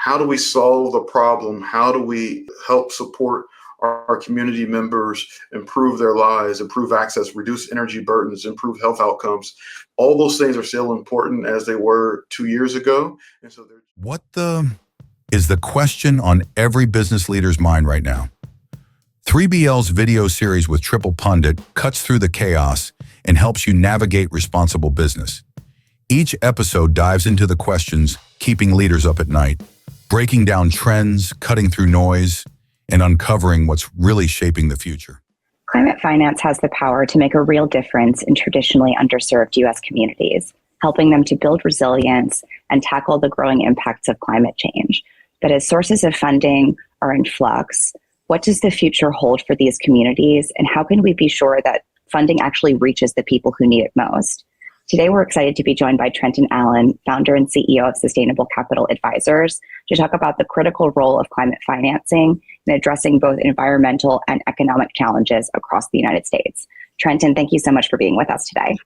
how do we solve the problem? How do we help support our community members, improve their lives, improve access, reduce energy burdens, improve health outcomes? All those things are still important as they were 2 years ago. And so what is the question on every business leader's mind right now? 3BL's video series with TriplePundit cuts through the chaos and helps you navigate responsible business. Each episode dives into the questions keeping leaders up at night, breaking down trends, cutting through noise, and uncovering what's really shaping the future. Climate finance has the power to make a real difference in traditionally underserved U.S. communities, helping them to build resilience and tackle the growing impacts of climate change. But as sources of funding are in flux, what does the future hold for these communities, and how can we be sure that funding actually reaches the people who need it most? Today, we're excited to be joined by Trenton Allen, founder and CEO of Sustainable Capital Advisors, to talk about the critical role of climate financing in addressing both environmental and economic challenges across the United States. Trenton, thank you so much for being with us today.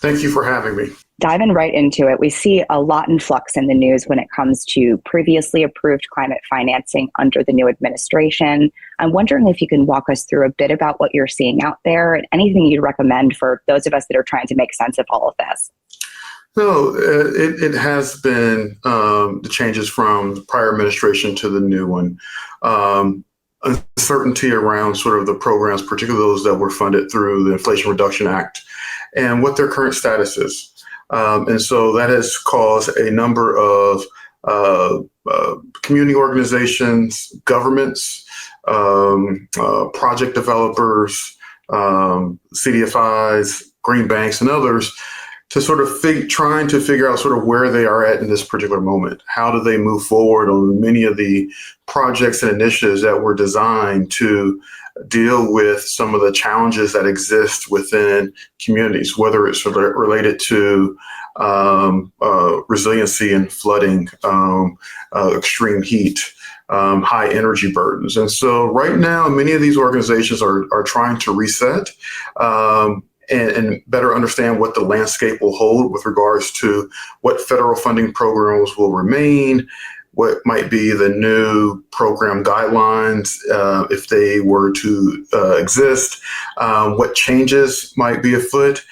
thank you for having me. Diving right into it, we see a lot in flux in the news when it comes to previously approved climate financing under the new administration. I'm wondering if you can walk us through a bit about what you're seeing out there and anything you'd recommend for those of us that are trying to make sense of all of this. No, it has been the changes from the prior administration to the new one. Uncertainty around sort of the programs, particularly those that were funded through the Inflation Reduction Act, and what their current status is. And so that has caused a number of community organizations, governments, project developers, CDFIs, green banks, and others to sort of trying to figure out sort of where they are at in this particular moment. How do they move forward on many of the projects and initiatives that were designed to deal with some of the challenges that exist within communities, whether it's related to resiliency and flooding, extreme heat, high energy burdens. And so right now, many of these organizations are trying to reset and better understand what the landscape will hold with regards to what federal funding programs will remain, what might be the new program guidelines if they were to exist, what changes might be afoot.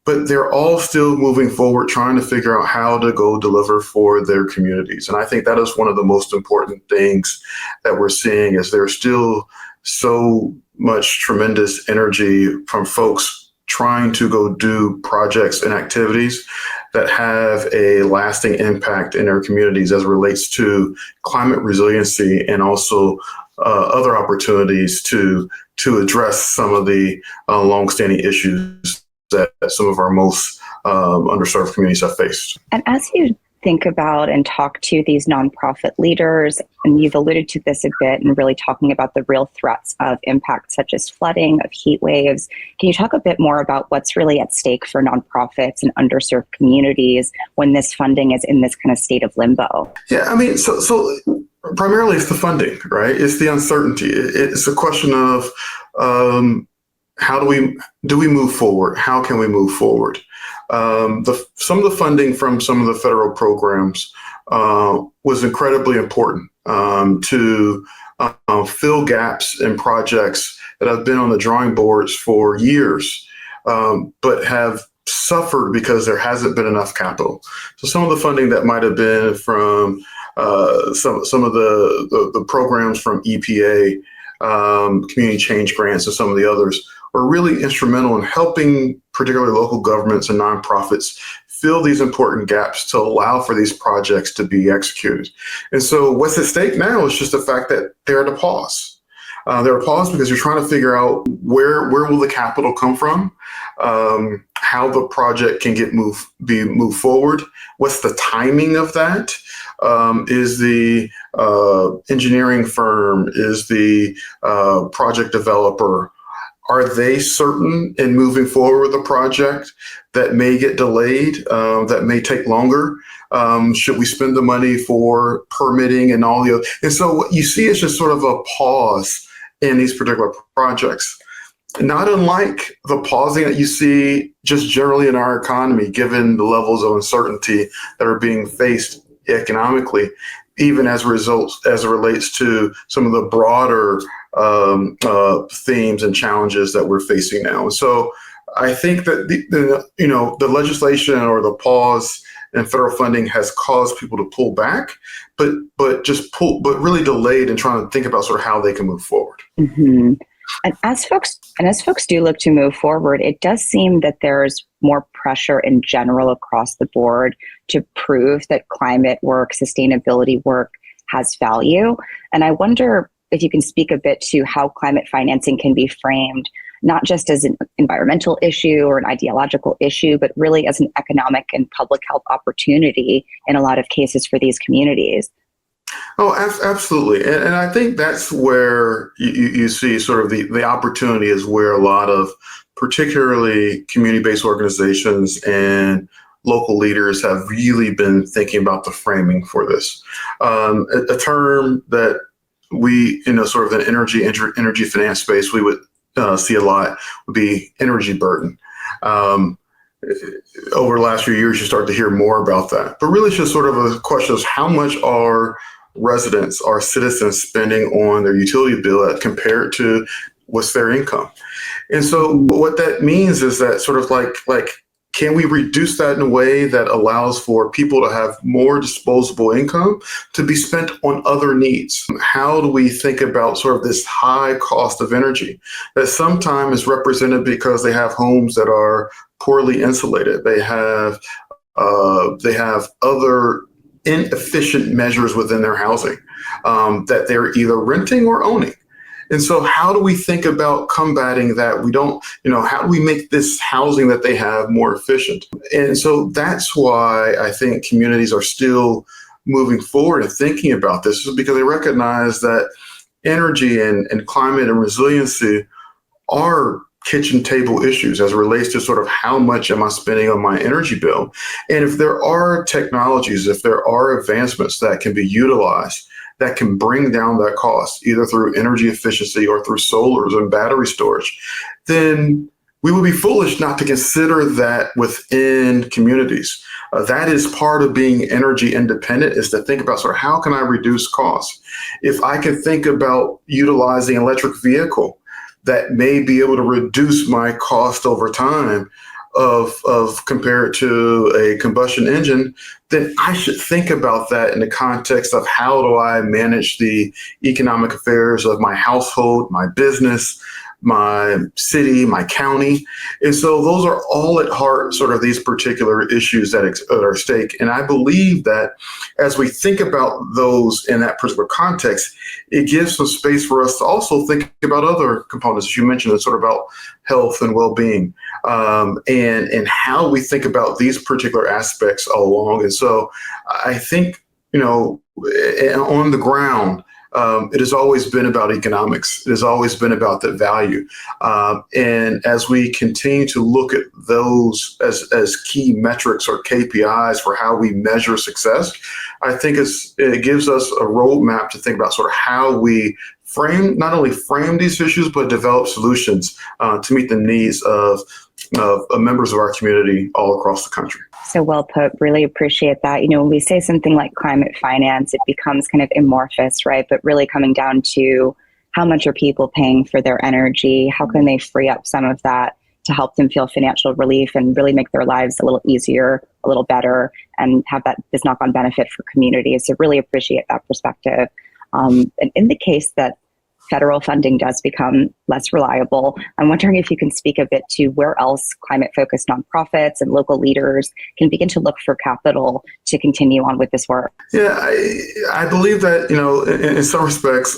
But they're all still moving forward, trying to figure out how to go deliver for their communities. And I think that is one of the most important things that we're seeing is there's still so much tremendous energy from folks trying to go do projects and activities that have a lasting impact in their communities as it relates to climate resiliency and also other opportunities to address some of the longstanding issues that some of our most underserved communities have faced. And as you think about and talk to these nonprofit leaders, and you've alluded to this a bit and really talking about the real threats of impacts such as flooding, of heat waves, can you talk a bit more about what's really at stake for nonprofits and underserved communities when this funding is in this kind of state of limbo? Yeah, I mean, so primarily it's the funding, right? It's the uncertainty. It's a question of how do we move forward? How can we move forward? Some of the funding from some of the federal programs was incredibly important to fill gaps in projects that have been on the drawing boards for years, but have suffered because there hasn't been enough capital. So some of the funding that might have been from some of the programs from EPA, community change grants, and some of the others were really instrumental in helping particularly local governments and nonprofits fill these important gaps to allow for these projects to be executed. And so what's at stake now is just the fact that they're at a pause. They're at a pause because you're trying to figure out where will the capital come from, how the project can be moved forward, what's the timing of that. Is the engineering firm, is the project developer, are they certain in moving forward with a project that may get delayed, that may take longer? Should we spend the money for permitting and all the other? And so what you see is just sort of a pause in these particular projects. Not unlike the pausing that you see just generally in our economy, given the levels of uncertainty that are being faced economically. even as it relates to some of the broader themes and challenges that we're facing now. And so I think that the legislation or the pause in federal funding has caused people to pull back, but really delayed in trying to think about sort of how they can move forward. Mm-hmm. And as folks do look to move forward, it does seem that there's more pressure in general across the board to prove that climate work, sustainability work has value. And I wonder if you can speak a bit to how climate financing can be framed, not just as an environmental issue or an ideological issue, but really as an economic and public health opportunity in a lot of cases for these communities. Oh, absolutely. And I think that's where you see sort of the opportunity is where a lot of particularly community-based organizations and local leaders have really been thinking about the framing for this. A term that we, sort of the energy finance space, we would see a lot would be energy burden. Over the last few years, you start to hear more about that. But really, it's just sort of a question of how much are residents, our citizens, spending on their utility bill compared to what's their income. And so what that means is that sort of like can we reduce that in a way that allows for people to have more disposable income to be spent on other needs? How do we think about sort of this high cost of energy that sometimes is represented because they have homes that are poorly insulated? They have other inefficient measures within their housing that they're either renting or owning. And so how do we think about combating that? How do we make this housing that they have more efficient? And so that's why I think communities are still moving forward and thinking about this, is because they recognize that energy and climate and resiliency are kitchen table issues as it relates to sort of how much am I spending on my energy bill. And if there are technologies, if there are advancements that can be utilized that can bring down that cost, either through energy efficiency or through solars and battery storage, then we would be foolish not to consider that within communities. That is part of being energy independent, is to think about sort of how can I reduce costs? If I can think about utilizing an electric vehicle that may be able to reduce my cost over time of compared to a combustion engine, then I should think about that in the context of how do I manage the economic affairs of my household, my business, my city, my county. And so those are all at heart, sort of these particular issues that are at stake. And I believe that as we think about those in that particular context, it gives some space for us to also think about other components, as you mentioned, it's sort of about health and well-being, and how we think about these particular aspects all along. And so I think, on the ground, it has always been about economics. It has always been about the value. And as we continue to look at those as key metrics or KPIs for how we measure success, I think it gives us a roadmap to think about sort of how we not only frame these issues, but develop solutions to meet the needs of members of our community all across the country. So well put. Really appreciate that. When we say something like climate finance, it becomes kind of amorphous, right? But really coming down to how much are people paying for their energy? How can they free up some of that to help them feel financial relief and really make their lives a little easier, a little better, and have this knock-on benefit for communities? So really appreciate that perspective. And in the case that federal funding does become less reliable, I'm wondering if you can speak a bit to where else climate-focused nonprofits and local leaders can begin to look for capital to continue on with this work. Yeah, I believe that, in some respects,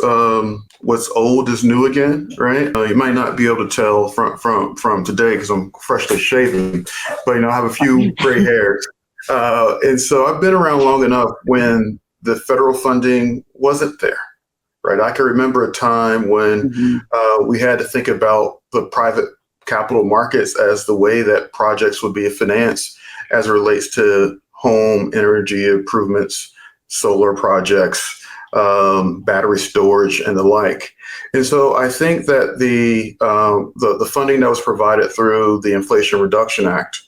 what's old is new again, right? You might not be able to tell from today because I'm freshly shaven, but, I have a few gray hairs. And so I've been around long enough when the federal funding wasn't there. Right. I can remember a time when we had to think about the private capital markets as the way that projects would be financed as it relates to home energy improvements, solar projects, battery storage, and the like. And so I think that the funding that was provided through the Inflation Reduction Act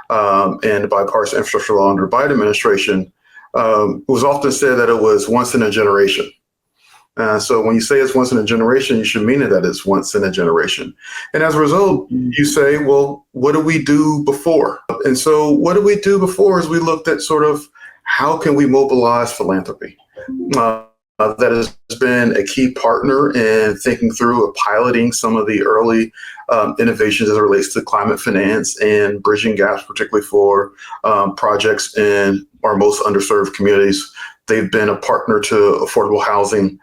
and the Bipartisan Infrastructure Law under the Biden administration it was often said that it was once in a generation. So when you say it's once in a generation, you should mean it that it's once in a generation. And as a result, you say, well, what do we do before? And so what do we do before is we looked at sort of how can we mobilize philanthropy? That has been a key partner in thinking through or piloting some of the early innovations as it relates to climate finance and bridging gaps, particularly for projects in our most underserved communities. They've been a partner to affordable housing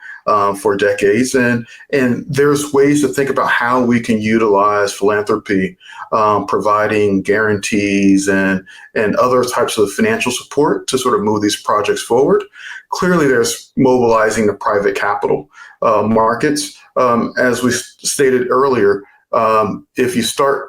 for decades. And there's ways to think about how we can utilize philanthropy, providing guarantees and other types of financial support to sort of move these projects forward. Clearly, there's mobilizing the private capital markets. As we stated earlier, if you start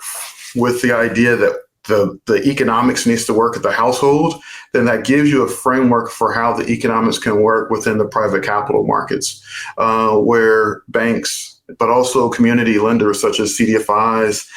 with the idea that the economics needs to work at the household, then that gives you a framework for how the economics can work within the private capital markets, where banks, but also community lenders such as CDFIs,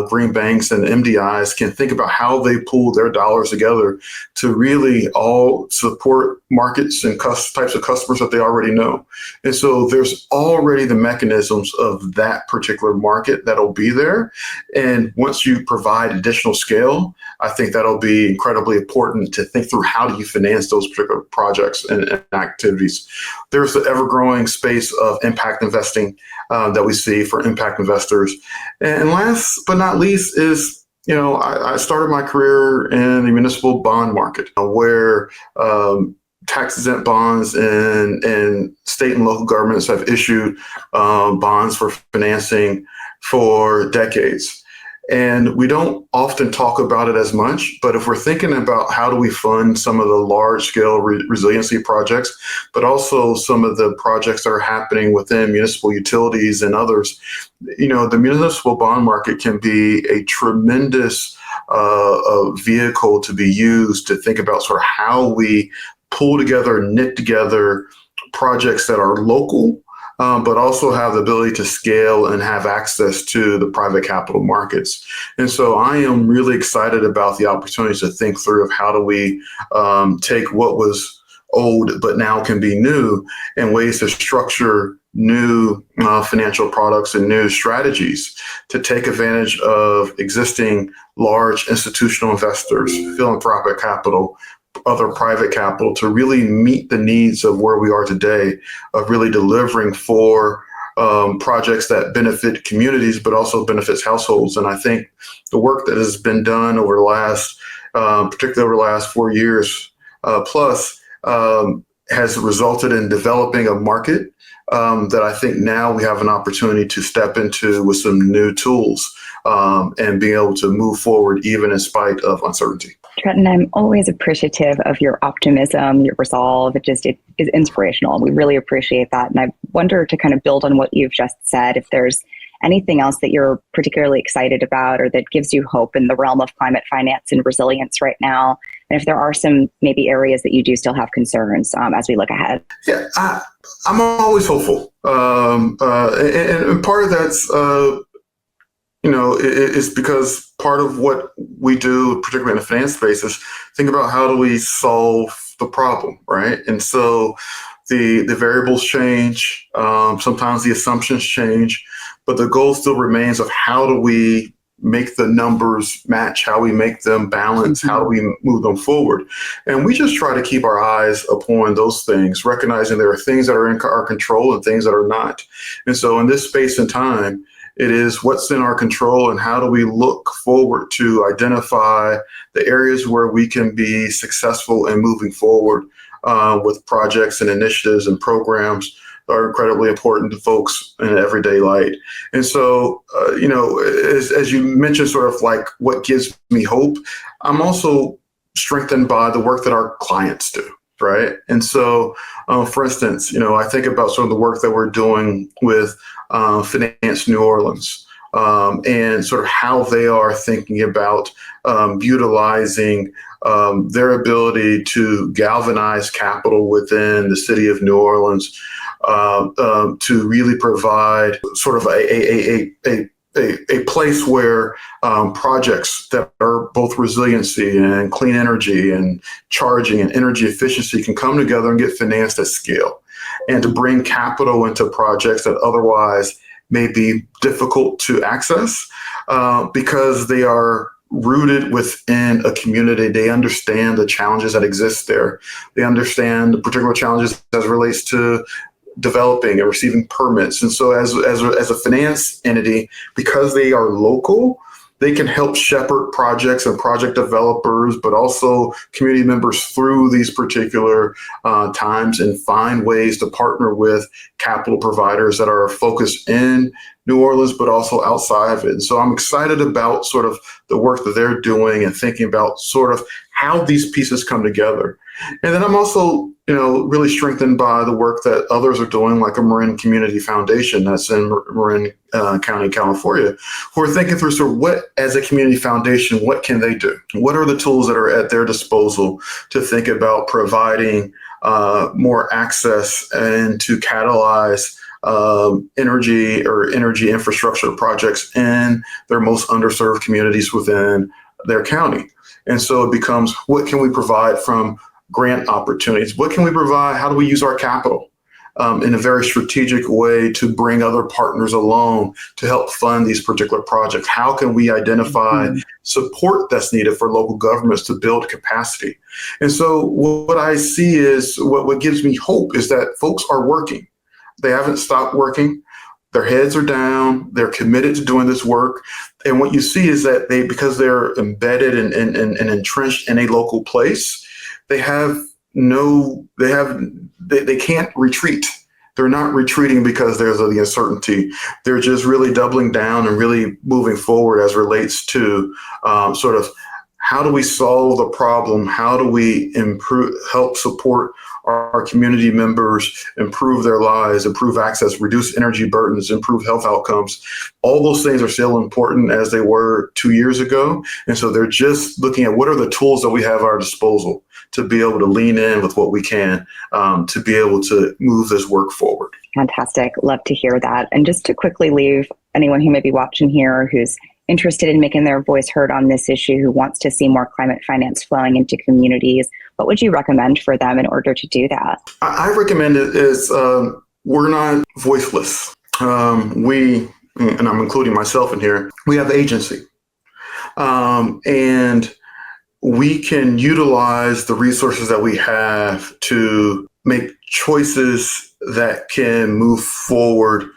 green banks, and MDIs can think about how they pool their dollars together to really all support markets and types of customers that they already know. And so there's already the mechanisms of that particular market that'll be there. And once you provide additional scale, I think that'll be incredibly important to think through how do you finance those particular projects and activities. There's the ever-growing space of impact investing that we see for impact investors. And last but not least is, I started my career in the municipal bond market where tax-exempt bonds and state and local governments have issued bonds for financing for decades. And we don't often talk about it as much, but if we're thinking about how do we fund some of the large-scale resiliency projects, but also some of the projects that are happening within municipal utilities and others, the municipal bond market can be a tremendous vehicle to be used to think about sort of how we pull together, knit together projects that are local, but also have the ability to scale and have access to the private capital markets. And so I am really excited about the opportunities to think through of how do we take what was old but now can be new and ways to structure new financial products and new strategies to take advantage of existing large institutional investors, philanthropic capital, other private capital to really meet the needs of where we are today of really delivering for projects that benefit communities, but also benefits households. And I think the work that has been done over the last, particularly over the last 4 years plus, has resulted in developing a market that I think now we have an opportunity to step into with some new tools and being able to move forward even in spite of uncertainty. Trenton, I'm always appreciative of your optimism, your resolve. It is inspirational. We really appreciate that. And I wonder, to kind of build on what you've just said, if there's anything else that you're particularly excited about or that gives you hope in the realm of climate finance and resilience right now, and if there are some maybe areas that you do still have concerns as we look ahead. Yeah, I'm always hopeful. And part of that's, it's because part of what we do, particularly in the finance space, is think about how do we solve the problem, right? And so the variables change, sometimes the assumptions change, but the goal still remains of how do we make the numbers match, how we make them balance, how do we move them forward. And we just try to keep our eyes upon those things, recognizing there are things that are in our control and things that are not. And so in this space and time, it is what's in our control and how do we look forward to identify the areas where we can be successful in moving forward with projects and initiatives and programs that are incredibly important to folks in everyday life. And so, as you mentioned, sort of like what gives me hope, I'm also strengthened by the work that our clients do. Right. And so, for instance, I think about sort of the work that we're doing with Finance New Orleans and sort of how they are thinking about utilizing their ability to galvanize capital within the city of New Orleans to really provide sort of a a place where projects that are both resiliency and clean energy and charging and energy efficiency can come together and get financed at scale, and to bring capital into projects that otherwise may be difficult to access because they are rooted within a community. They understand the challenges that exist there. They understand the particular challenges as it relates to developing and receiving permits. And so as a finance entity, because they are local, they can help shepherd projects and project developers, but also community members through these particular times, and find ways to partner with capital providers that are focused in New Orleans, but also outside of it. And so I'm excited about sort of the work that they're doing and thinking about sort of how these pieces come together. And then I'm also, really strengthened by the work that others are doing, like a Marin Community Foundation that's in Marin County, California, who are thinking through sort of what, as a community foundation, what can they do? What are the tools that are at their disposal to think about providing more access and to catalyze energy infrastructure projects in their most underserved communities within their county. And so it becomes, what can we provide from grant opportunities? What can we provide? How do we use our capital in a very strategic way to bring other partners along to help fund these particular projects? How can we identify support that's needed for local governments to build capacity? And so what I see is, what gives me hope is that folks are working. They haven't stopped working. Their heads are down. They're committed to doing this work. And what you see is that because they're embedded and entrenched in a local place, they can't retreat. They're not retreating because there's the uncertainty. They're just really doubling down and really moving forward as relates to sort of, how do we solve the problem? How do we help support our community members, improve their lives, improve access, reduce energy burdens, improve health outcomes? All those things are still important as they were 2 years ago. And so they're just looking at, what are the tools that we have at our disposal to be able to lean in with what we can to be able to move this work forward. Fantastic. Love to hear that. And just to quickly leave anyone who may be watching here who's interested in making their voice heard on this issue, who wants to see more climate finance flowing into communities, what would you recommend for them in order to do that? I recommend it is, we're not voiceless. We, and I'm including myself in here, we have agency. And we can utilize the resources that we have to make choices that can move forward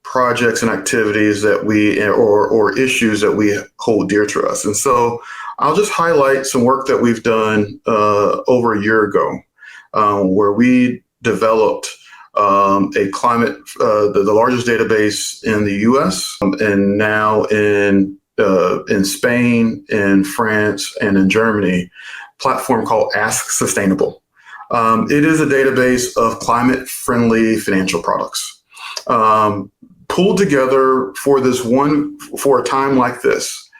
projects and activities that or issues that we hold dear to us. And so I'll just highlight some work that we've done over a year ago, where we developed a climate, the largest database in the U.S. And now in Spain, in France, and in Germany, platform called Ask Sustainable. It is a database of climate-friendly financial products, pulled together for a time like this,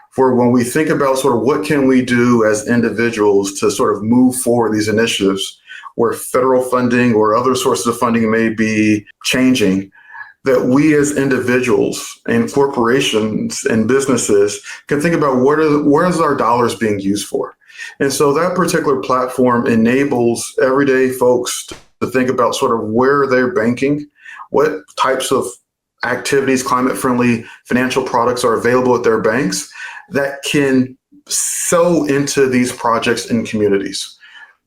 for when we think about sort of what can we do as individuals to sort of move forward these initiatives where federal funding or other sources of funding may be changing, that we as individuals and corporations and businesses can think about where is our dollars being used for. And so that particular platform enables everyday folks to think about sort of where they're banking, what types of activities, climate-friendly financial products are available at their banks that can sow into these projects in communities.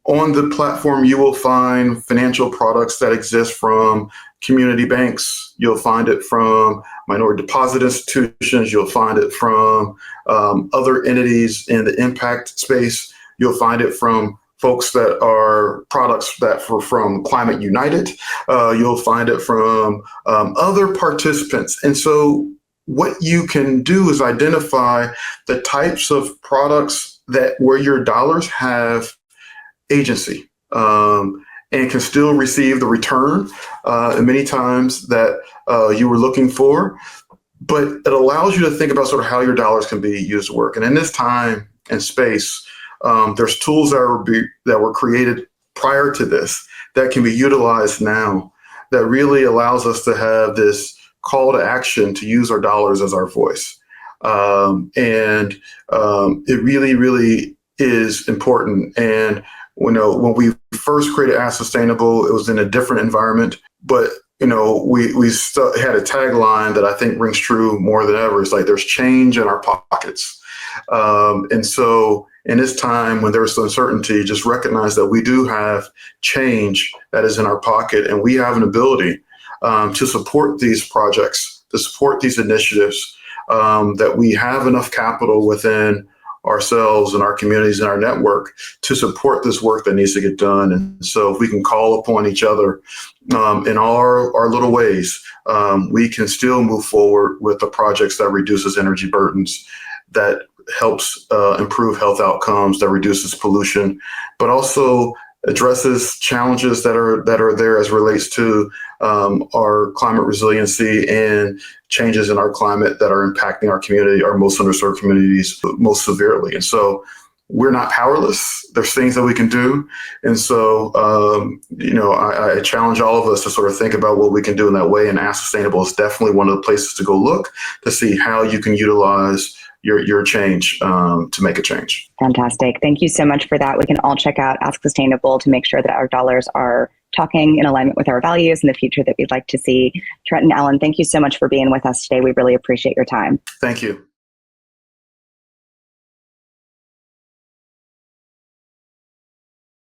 On the platform, you will find financial products that exist from community banks. You'll find it from minority deposit institutions. You'll find it from other entities in the impact space. You'll find it from folks that are products that were from Climate United. You'll find it from other participants. And so what you can do is identify the types of products where your dollars have agency and can still receive the return many times that you were looking for. But it allows you to think about sort of how your dollars can be used to work. And in this time and space, there's tools that were created prior to this that can be utilized now that really allows us to have this call to action to use our dollars as our voice. It really, really is important. And when we first created Ask Sustainable, it was in a different environment, but we still had a tagline that I think rings true more than ever. It's like there's change in our pockets. And so in this time when there's uncertainty, just recognize that we do have change that is in our pocket, and we have an ability to support these projects, to support these initiatives, that we have enough capital within ourselves and our communities and our network to support this work that needs to get done. And so if we can call upon each other in all our little ways, we can still move forward with the projects that reduces energy burdens, that helps improve health outcomes, that reduces pollution, but also addresses challenges that are there as relates to our climate resiliency and changes in our climate that are impacting our community, our most underserved communities most severely. And so we're not powerless. There's things that we can do. And so, I challenge all of us to sort of think about what we can do in that way. And Ask Sustainable is definitely one of the places to go look to see how you can utilize your change to make a change. Fantastic. Thank you so much for that. We can all check out Ask Sustainable to make sure that our dollars are talking in alignment with our values and the future that we'd like to see. Trenton, Alan, thank you so much for being with us today. We really appreciate your time. Thank you.